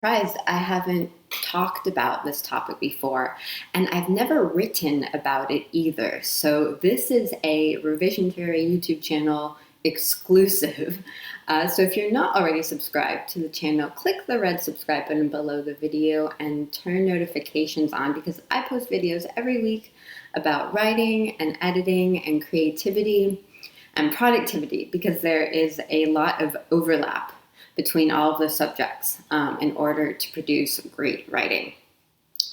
Surprised I haven't talked about this topic before, and I've never written about it either. So this is a Revision Theory YouTube channel exclusive. So if you're not already subscribed to the channel, click the red subscribe button below the video and turn notifications on, because I post videos every week about writing and editing and creativity and productivity, because there is a lot of overlap between all of the subjects in order to produce great writing.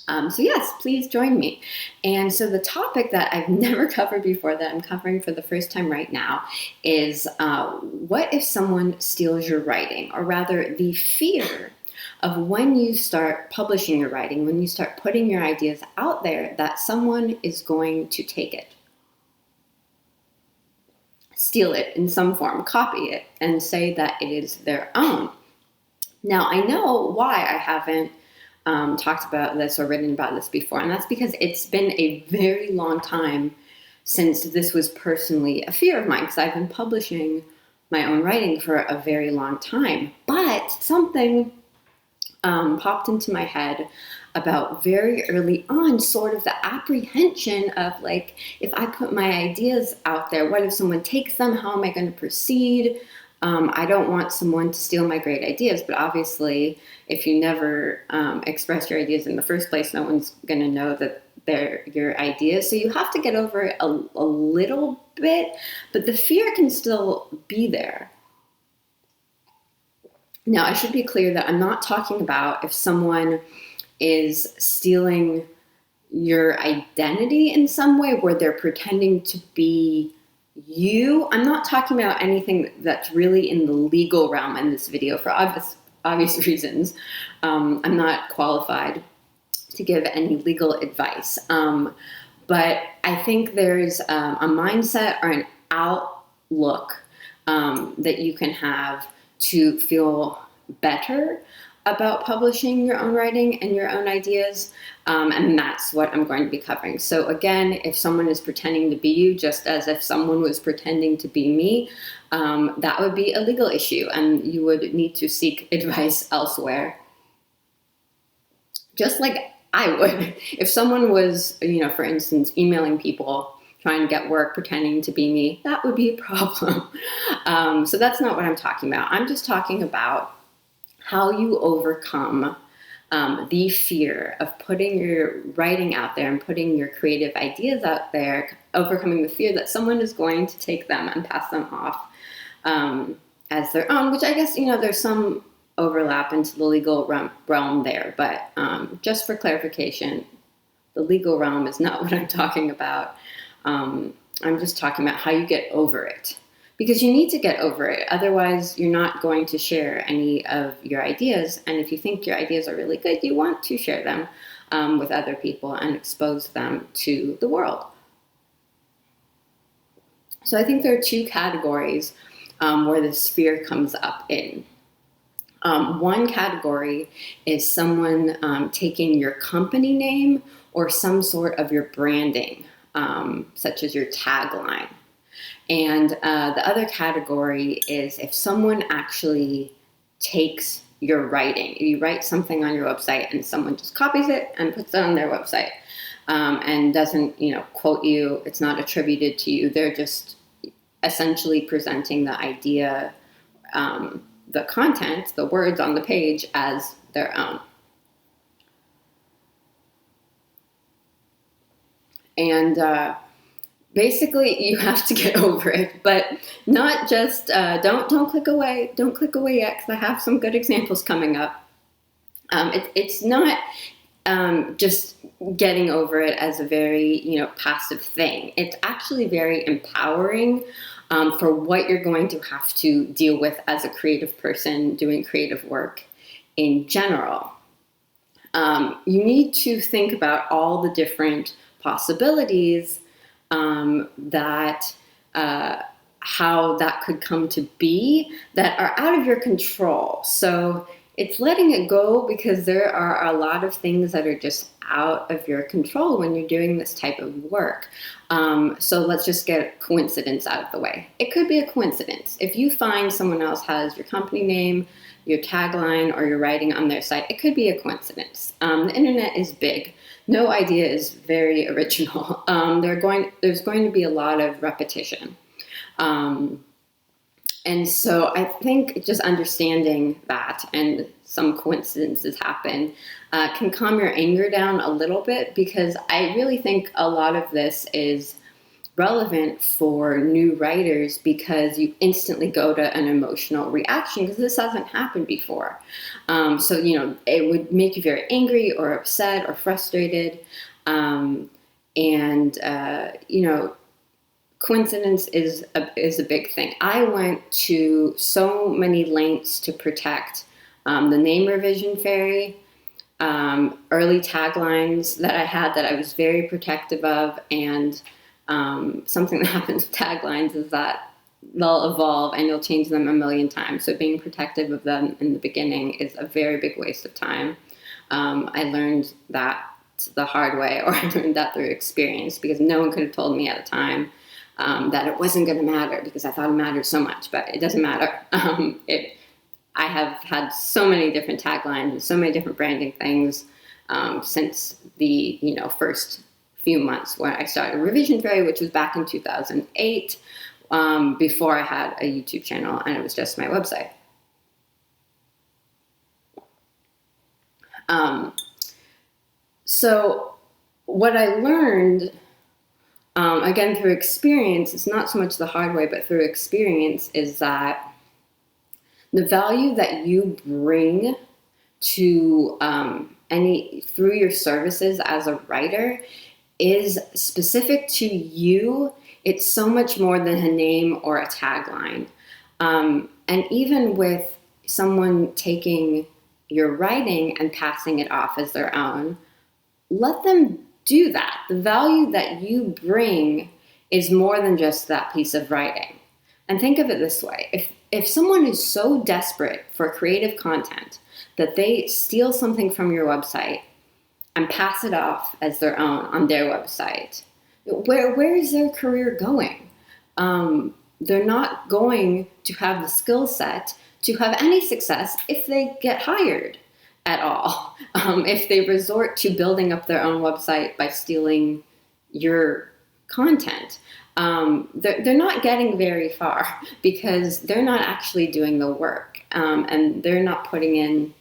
So yes, please join me. And so the topic that I've never covered before, that I'm covering for the first time right now, is what if someone steals your writing? Or rather, the fear of when you start publishing your writing, when you start putting your ideas out there, that someone is going to take it, steal it in some form, copy it, and say that it is their own. Now, I know why I haven't talked about this or written about this before, and that's because it's been a very long time since this was personally a fear of mine, because I've been publishing my own writing for a very long time. But something popped into my head about very early on, sort of the apprehension of, like, if I put my ideas out there, what if someone takes them? How am I going to proceed? I don't want someone to steal my great ideas, but obviously if you never express your ideas in the first place, no one's going to know that they're your ideas. So you have to get over it a little bit, but the fear can still be there. Now, I should be clear that I'm not talking about if someone is stealing your identity in some way where they're pretending to be you. I'm not talking about anything that's really in the legal realm in this video for obvious reasons. I'm not qualified to give any legal advice. But I think there's a mindset or an outlook that you can have to feel better about publishing your own writing and your own ideas, and that's what I'm going to be covering. So again, if someone is pretending to be you, just as if someone was pretending to be me, that would be a legal issue, and you would need to seek advice elsewhere. Just like I would. If someone was, for instance, emailing people, trying to get work, pretending to be me, that would be a problem. So that's not what I'm talking about. I'm just talking about how you overcome the fear of putting your writing out there and putting your creative ideas out there, overcoming the fear that someone is going to take them and pass them off as their own, which I guess, there's some overlap into the legal realm there. But just for clarification, the legal realm is not what I'm talking about. I'm just talking about how you get over it. Because you need to get over it. Otherwise, you're not going to share any of your ideas. And if you think your ideas are really good, you want to share them with other people and expose them to the world. So I think there are two categories where this fear comes up in. One category is someone taking your company name or some sort of your branding, such as your tagline. And the other category is if someone actually takes your writing. You write something on your website and someone just copies it and puts it on their website and doesn't, quote you. It's not attributed to you. They're just essentially presenting the idea, the content, the words on the page as their own. And basically, you have to get over it, but not just, don't click away. Don't click away yet, because I have some good examples coming up. It's not just getting over it as a very, passive thing. It's actually very empowering for what you're going to have to deal with as a creative person doing creative work in general. You need to think about all the different possibilities that how that could come to be that are out of your control. So it's letting it go, because there are a lot of things that are just out of your control when you're doing this type of work. So let's just get coincidence out of the way. It could be a coincidence. If you find someone else has your company name, your tagline or your writing on their site, it could be a coincidence. The internet is big. No idea is very original. There's going to be a lot of repetition. And so I think just understanding that and some coincidences happen can calm your anger down a little bit, because I really think a lot of this is relevant for new writers, because you instantly go to an emotional reaction because this hasn't happened before. So, it would make you very angry or upset or frustrated. Coincidence is a big thing. I went to so many lengths to protect the name revision fairy, early taglines that I had that I was very protective of, and something that happens with taglines is that they'll evolve and you'll change them a million times. So being protective of them in the beginning is a very big waste of time. I learned that the hard way, or I learned that through experience, because no one could have told me at the time that it wasn't going to matter, because I thought it mattered so much, but it doesn't matter. I have had so many different taglines and so many different branding things since the first few months when I started Revision Fairy, which was back in 2008, before I had a YouTube channel and it was just my website. So what I learned, again, through experience, it's not so much the hard way, but through experience, is that the value that you bring to through your services as a writer is specific to you. It's so much more than a name or a tagline. And even with someone taking your writing and passing it off as their own, let them do that. The value that you bring is more than just that piece of writing. And think of it this way. If someone is so desperate for creative content that they steal something from your website and pass it off as their own on their website, where is their career going? They're not going to have the skill set to have any success if they get hired at all. If they resort to building up their own website by stealing your content, they're not getting very far, because they're not actually doing the work, and they're not putting in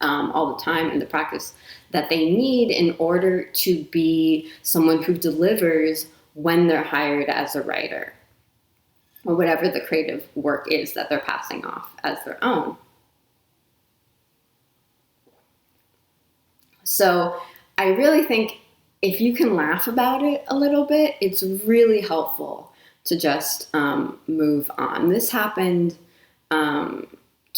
all the time and the practice that they need in order to be someone who delivers when they're hired as a writer, or whatever the creative work is that they're passing off as their own. So I really think if you can laugh about it a little bit, it's really helpful to just move on. This happened to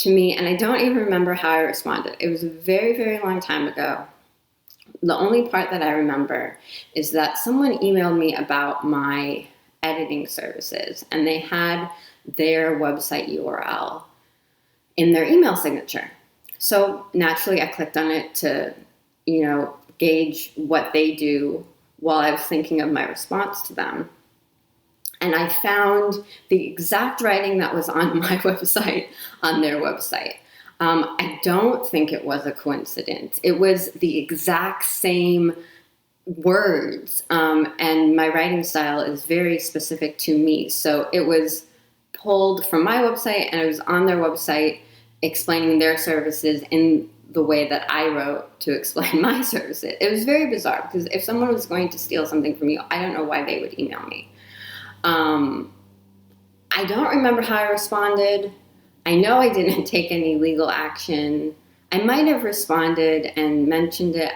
me, and I don't even remember how I responded. It was a very, very long time ago. The only part that I remember is that someone emailed me about my editing services, and they had their website URL in their email signature. So naturally, I clicked on it to, gauge what they do while I was thinking of my response to them. And I found the exact writing that was on my website on their website. I don't think it was a coincidence. It was the exact same words, and my writing style is very specific to me. So it was pulled from my website, and it was on their website explaining their services in the way that I wrote to explain my services. It was very bizarre, because if someone was going to steal something from you, I don't know why they would email me. I don't remember how I responded. I know I didn't take any legal action. I might have responded and mentioned it,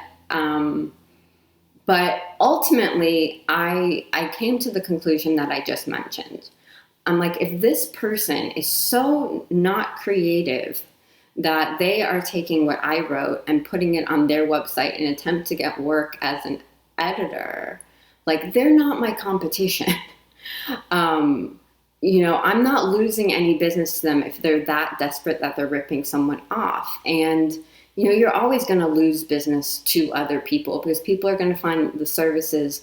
but ultimately I came to the conclusion that I just mentioned. I'm like, if this person is so not creative that they are taking what I wrote and putting it on their website in an attempt to get work as an editor, like, they're not my competition. I'm not losing any business to them if they're that desperate that they're ripping someone off. And, you're always going to lose business to other people, because people are going to find the services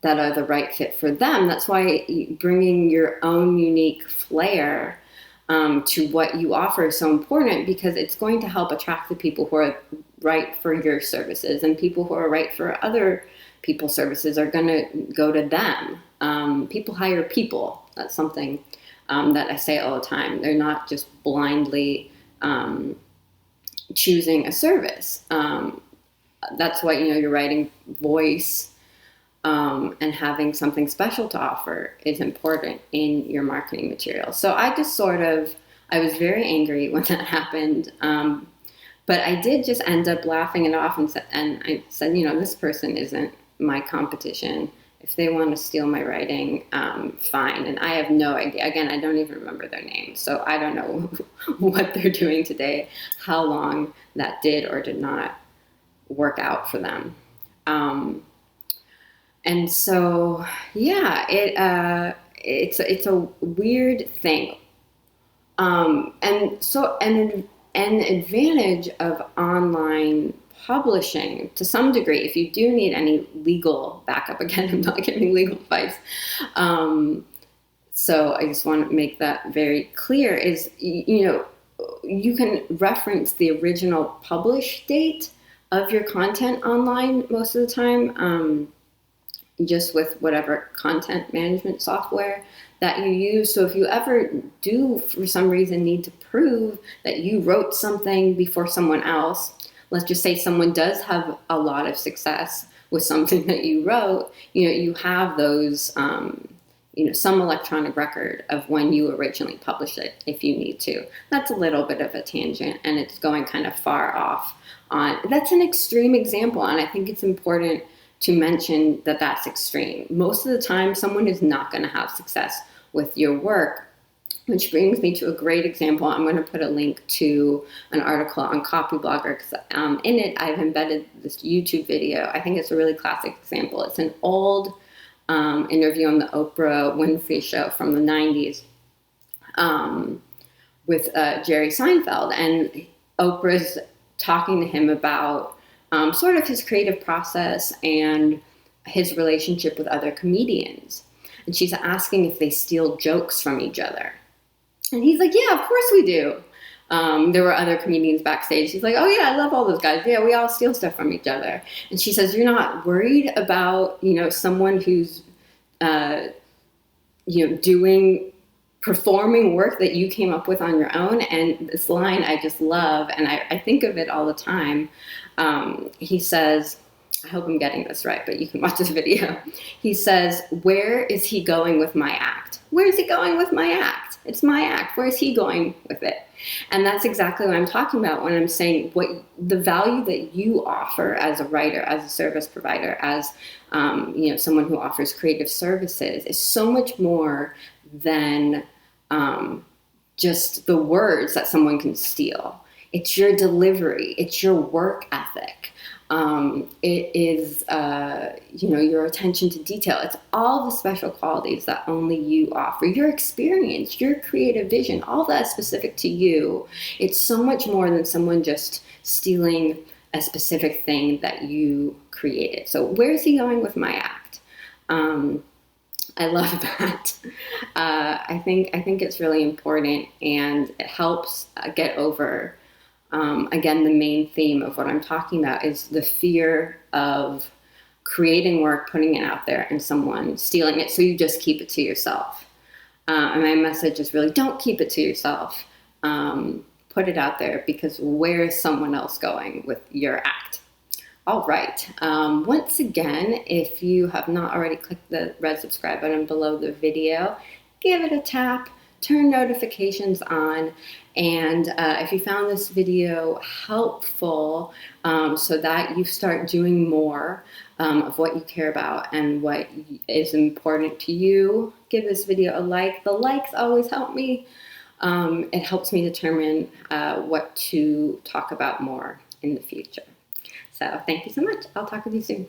that are the right fit for them. That's why bringing your own unique flair to what you offer is so important, because it's going to help attract the people who are right for your services, and people who are right for other people's services are going to go to them. People hire people. That's something that I say all the time. They're not just blindly choosing a service. That's why, your writing voice and having something special to offer is important in your marketing material. So I just I was very angry when that happened. But I did just end up laughing it off, and I said, this person isn't my competition. If they want to steal my writing, fine. And I have no idea. Again, I don't even remember their name. So I don't know what they're doing today, how long that did or did not work out for them. And so, yeah, it's a weird thing. And so an advantage of online publishing, to some degree, if you do need any legal backup, again, I'm not giving legal advice. So I just want to make that very clear, is, you can reference the original publish date of your content online most of the time, just with whatever content management software that you use. So if you ever do, for some reason, need to prove that you wrote something before someone else, let's just say someone does have a lot of success with something that you wrote, you have those, some electronic record of when you originally published it, if you need to. That's a little bit of a tangent, and it's going kind of far off that's an extreme example, and I think it's important to mention that that's extreme. Most of the time, someone is not going to have success with your work, which brings me to a great example. I'm going to put a link to an article on Copyblogger, because in it, I've embedded this YouTube video. I think it's a really classic example. It's an old interview on the Oprah Winfrey Show from the 90s with Jerry Seinfeld. And Oprah's talking to him about sort of his creative process and his relationship with other comedians. And she's asking if they steal jokes from each other. And he's like, yeah, of course we do. There were other comedians backstage. He's like, oh yeah, I love all those guys. Yeah, we all steal stuff from each other. And she says, you're not worried about, someone who's, performing work that you came up with on your own? And this line I just love, and I think of it all the time. He says, I hope I'm getting this right, but you can watch this video. He says, where is he going with my act? Where is he going with my act? It's my act. Where is he going with it? And that's exactly what I'm talking about when I'm saying what the value that you offer as a writer, as a service provider, as someone who offers creative services is so much more than just the words that someone can steal. It's your delivery. It's your work ethic. It is, your attention to detail. It's all the special qualities that only you offer. Your experience, your creative vision, all that specific to you. It's so much more than someone just stealing a specific thing that you created. So where's he going with my act? I love that. I think it's really important, and it helps get over. Again, the main theme of what I'm talking about is the fear of creating work, putting it out there, and someone stealing it, so you just keep it to yourself. And my message is really, don't keep it to yourself. Put it out there, because where is someone else going with your act? All right. Once again, if you have not already clicked the red subscribe button below the video, give it a tap. Turn notifications on, and if you found this video helpful, so that you start doing more of what you care about and what is important to you, give this video a like. The likes always help me. It helps me determine what to talk about more in the future. So thank you so much. I'll talk with you soon.